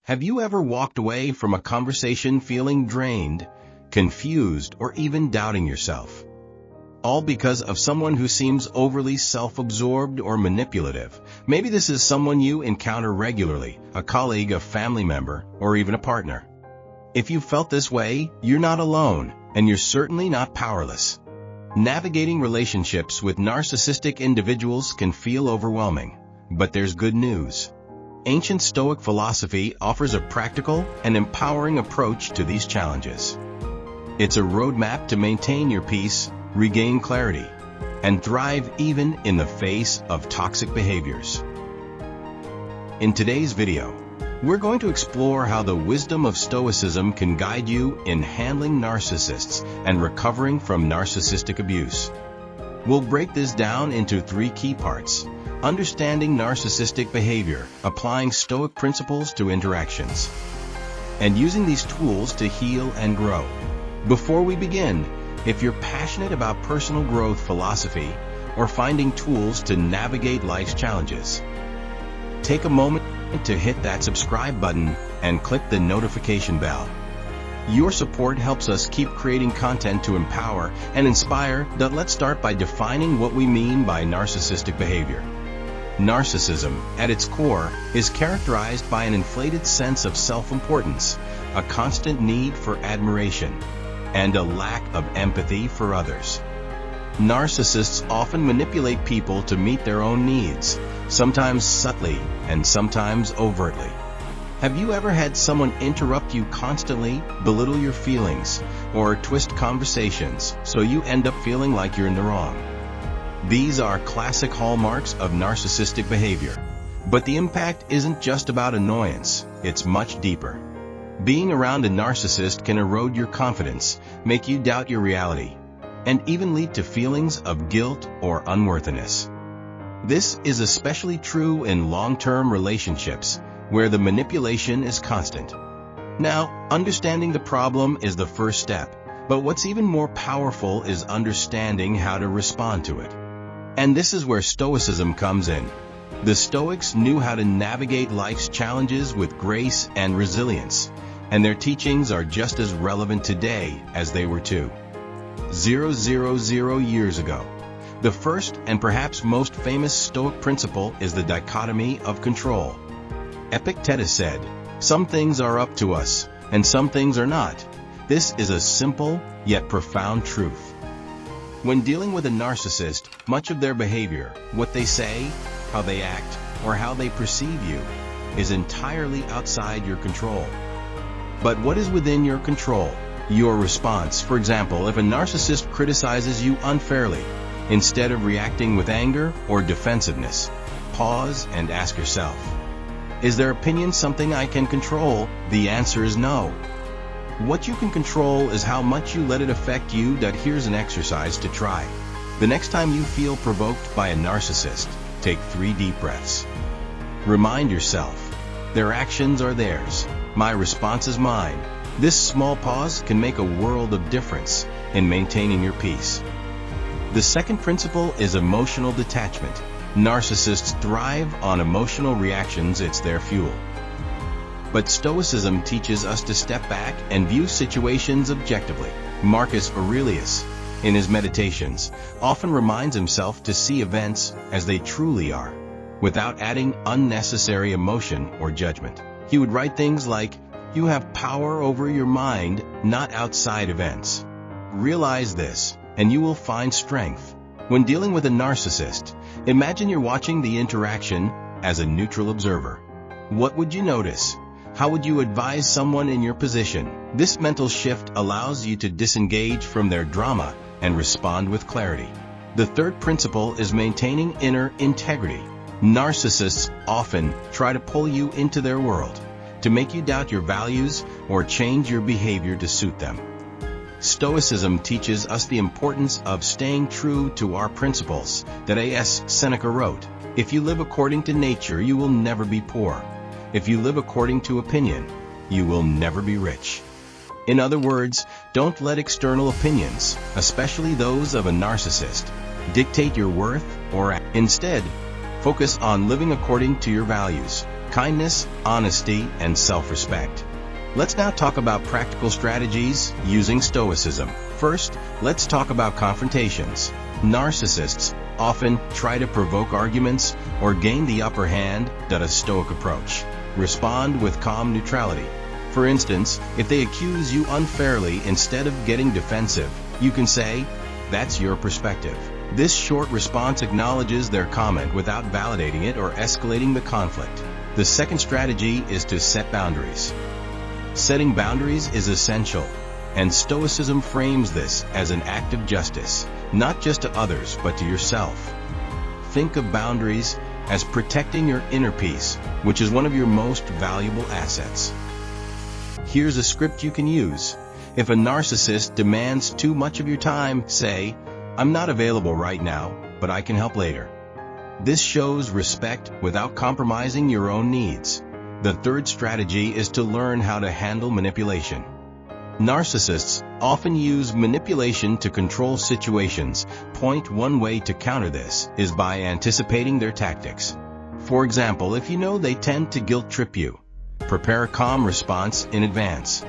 Have you ever walked away from a conversation feeling drained, confused, or even doubting yourself? All because of someone who seems overly self-absorbed or manipulative. Maybe this is someone you encounter regularly, a colleague, a family member, or even a partner. If you felt this way, you're not alone, and you're certainly not powerless. Navigating relationships with narcissistic individuals can feel overwhelming, but there's good news. Ancient Stoic philosophy offers a practical and empowering approach to these challenges. It's a roadmap to maintain your peace, regain clarity, and thrive even in the face of toxic behaviors. In today's video, we're going to explore how the wisdom of Stoicism can guide you in handling narcissists and recovering from narcissistic abuse. We'll break this down into 3 key parts: understanding narcissistic behavior, applying Stoic principles to interactions, and using these tools to heal and grow. Before we begin, if you're passionate about personal growth philosophy or finding tools to navigate life's challenges, take a moment to hit that subscribe button and click the notification bell. Your support helps us keep creating content to empower and inspire. Let's start by defining what we mean by narcissistic behavior. Narcissism, at its core, is characterized by an inflated sense of self-importance, a constant need for admiration, and a lack of empathy for others. Narcissists often manipulate people to meet their own needs, sometimes subtly and sometimes overtly. Have you ever had someone interrupt you constantly, belittle your feelings, or twist conversations so you end up feeling like you're in the wrong? These are classic hallmarks of narcissistic behavior. But the impact isn't just about annoyance, it's much deeper. Being around a narcissist can erode your confidence, make you doubt your reality, and even lead to feelings of guilt or unworthiness. This is especially true in long-term relationships, where the manipulation is constant. Now, understanding the problem is the first step, but what's even more powerful is understanding how to respond to it. And this is where Stoicism comes in. The Stoics knew how to navigate life's challenges with grace and resilience, and their teachings are just as relevant today as they were 2,000 years ago. The first and perhaps most famous Stoic principle is the dichotomy of control. Epictetus said, "Some things are up to us, and some things are not." This is a simple yet profound truth. When dealing with a narcissist, much of their behavior, what they say, how they act, or how they perceive you, is entirely outside your control. But what is within your control? Your response. For example, if a narcissist criticizes you unfairly, instead of reacting with anger or defensiveness, pause and ask yourself, is their opinion something I can control? The answer is no. What you can control is how much you let it affect you. Here's an exercise to try. The next time you feel provoked by a narcissist, take 3 deep breaths. Remind yourself, their actions are theirs, my response is mine. This small pause can make a world of difference in maintaining your peace. The second principle is emotional detachment. Narcissists thrive on emotional reactions, it's their fuel. But Stoicism teaches us to step back and view situations objectively. Marcus Aurelius, in his Meditations, often reminds himself to see events as they truly are, without adding unnecessary emotion or judgment. He would write things like, "You have power over your mind, not outside events." Realize this, and you will find strength. When dealing with a narcissist, imagine you're watching the interaction as a neutral observer. What would you notice? How would you advise someone in your position? This mental shift allows you to disengage from their drama and respond with clarity. The third principle is maintaining inner integrity. Narcissists often try to pull you into their world, to make you doubt your values or change your behavior to suit them. Stoicism teaches us the importance of staying true to our principles. As Seneca wrote, "If you live according to nature, you will never be poor. If you live according to opinion, you will never be rich." In other words, don't let external opinions, especially those of a narcissist, dictate your worth or act. Instead, focus on living according to your values. kindness, honesty, and self-respect. Let's now talk about practical strategies using Stoicism. First, let's talk about confrontations. Narcissists often try to provoke arguments or gain the upper hand. A Stoic approach. Respond with calm neutrality. For instance, if they accuse you unfairly, instead of getting defensive, you can say, "That's your perspective." This short response acknowledges their comment without validating it or escalating the conflict. The second strategy is to set boundaries. Setting boundaries is essential, and Stoicism frames this as an act of justice, not just to others but to yourself. Think of boundaries as protecting your inner peace, which is one of your most valuable assets. Here's a script you can use. If a narcissist demands too much of your time, say, "I'm not available right now, but I can help later." This shows respect without compromising your own needs. The third strategy is to learn how to handle manipulation. Narcissists often use manipulation to control situations. One way to counter this is by anticipating their tactics. For example, if you know they tend to guilt trip you, prepare a calm response in advance.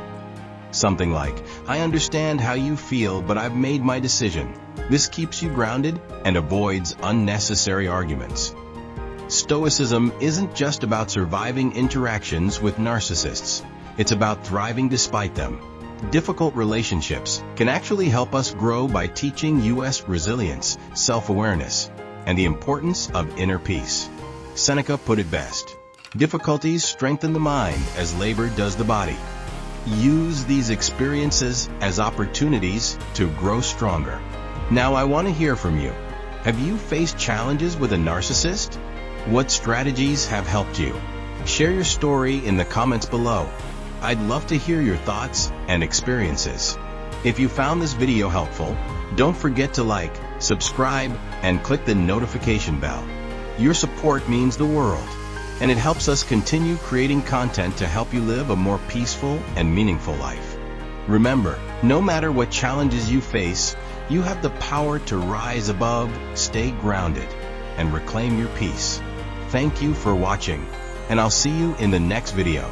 Something like, "I understand how you feel, but I've made my decision." This keeps you grounded and avoids unnecessary arguments. Stoicism isn't just about surviving interactions with narcissists. It's about thriving despite them. Difficult relationships can actually help us grow by teaching us resilience, self-awareness, and the importance of inner peace. Seneca put it best, "Difficulties strengthen the mind as labor does the body." Use these experiences as opportunities to grow stronger. Now I want to hear from you. Have you faced challenges with a narcissist? What strategies have helped you? Share your story in the comments below. I'd love to hear your thoughts and experiences. If you found this video helpful, don't forget to like, subscribe, and click the notification bell. Your support means the world, and it helps us continue creating content to help you live a more peaceful and meaningful life. Remember, no matter what challenges you face, you have the power to rise above, stay grounded, and reclaim your peace. Thank you for watching, and I'll see you in the next video.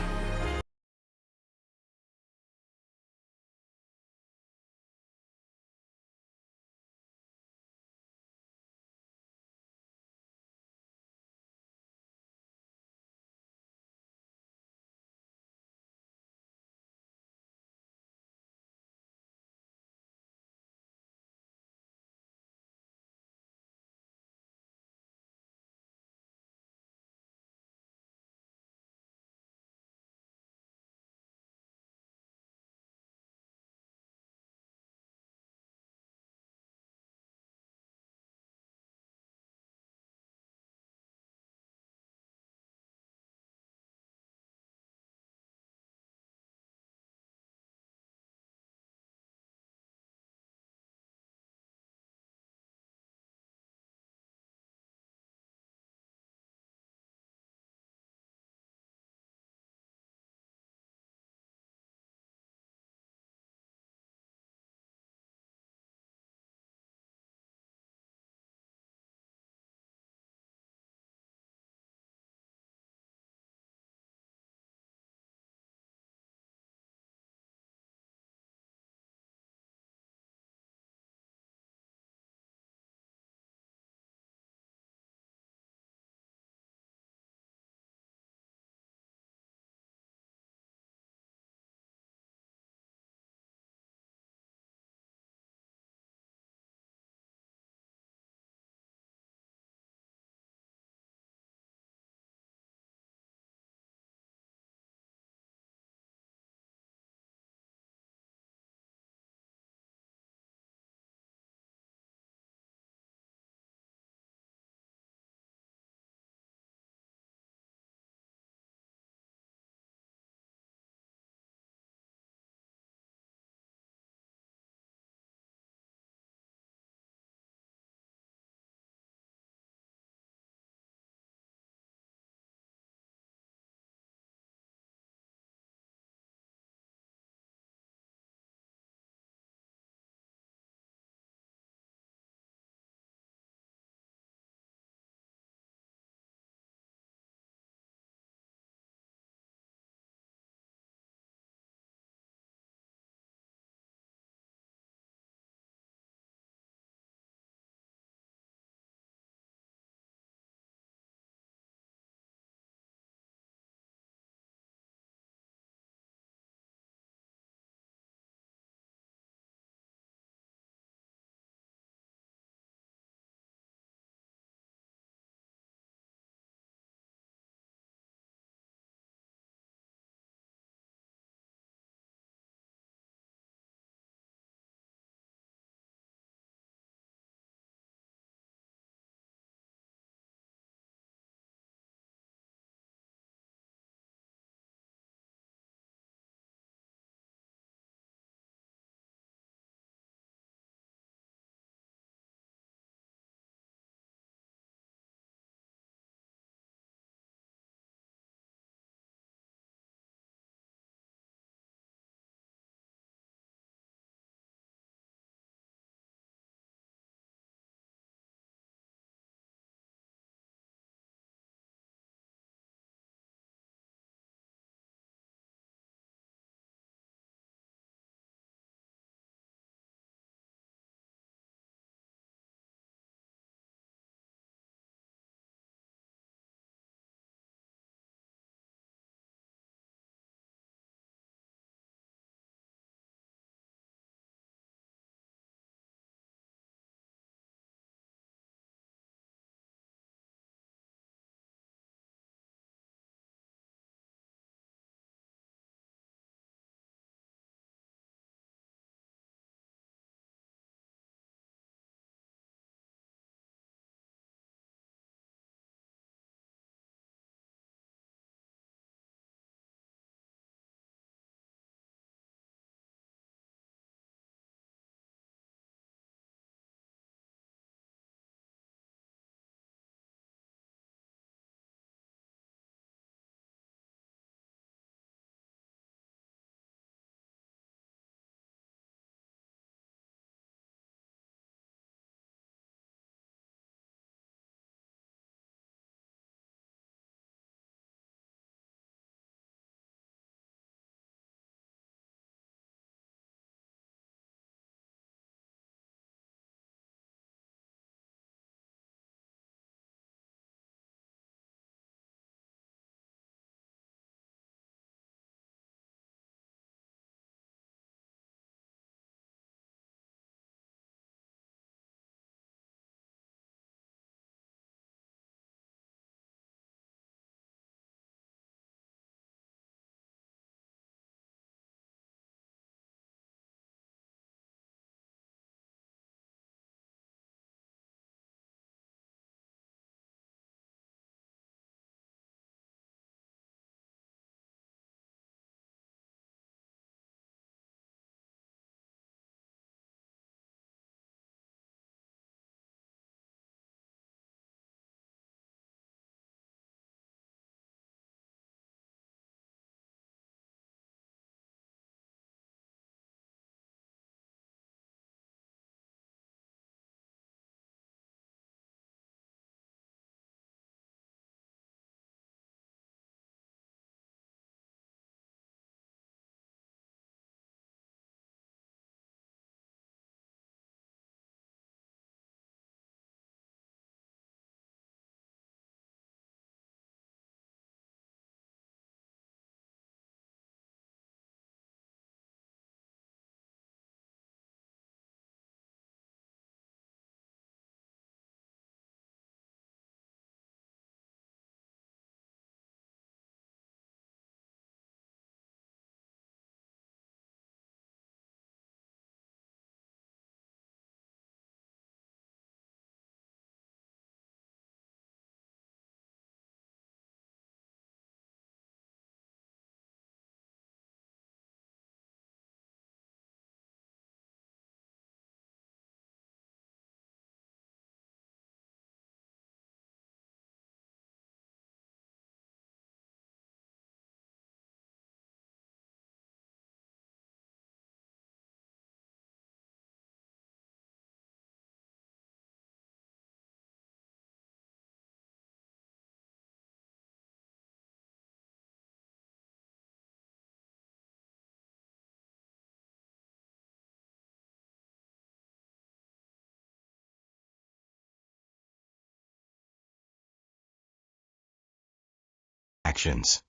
actions.